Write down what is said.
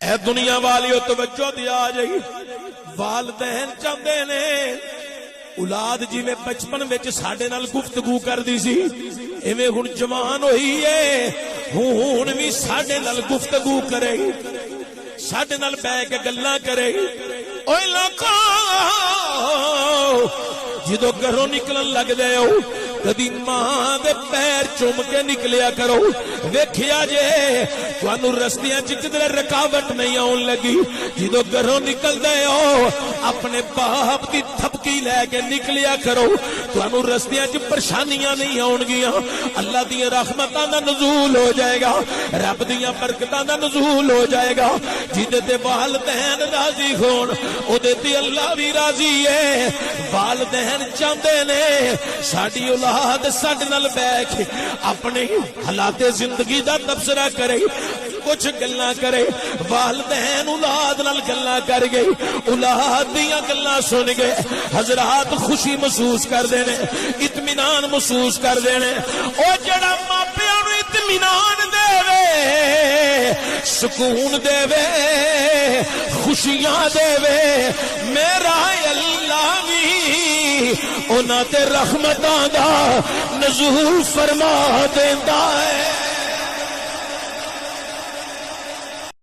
اے دنیا والیو توجہ دیا جائی، والدین چاہتے نے اولاد جی میں بچپن وچ ساڈے نال گفتگو کردی سی، ایویں ہن جوان ہوئی ہے ہن بھی ساڈے نال گفتگو کرے، ساڈے نال بیٹھ کے گلاں کرے۔ اوے لاکھو جدو گھروں نکلن لگ دے ہو کدی ماں دے پیر چوم کے نکلیا کرو، ویکھیا جے تانوں رستیاں چ کدھر رکاوٹ نہیں آن لگی۔ جدو گھروں نکل دے ہو اپنے باپ دی تھپکی لے کے نکلیا کرو، تانوں رستیاں چ پریشانیاں نہیں آن گیاں۔ اللہ دی رحمتاں دا نزول ہو جائے گا، رب دیاں برکتاں دا نزول ہو جائے گا۔ جدے تے والدین راضی ہون او دے تے اللہ بھی راضی ہے۔ والدین چاہندے نے ساڈی اولاد ساڈے نال بیٹھ کے اپنے حالات زندگی دا تبصرہ کرے، کچھ گلاں کرے۔ والدین اولاد نال گلاں کر گئی، اولاد دیاں گلاں سن گئے، حضرات خوشی محسوس کر دینے، اطمینان محسوس کر دینے۔ او جڑا ماپیاں نوں اطمینان دے وے، سکون دے وے، خوشیاں دے وے، میرا اللہ بھی انہاں تے رحمتاں دا نزول فرما دیندا ہے۔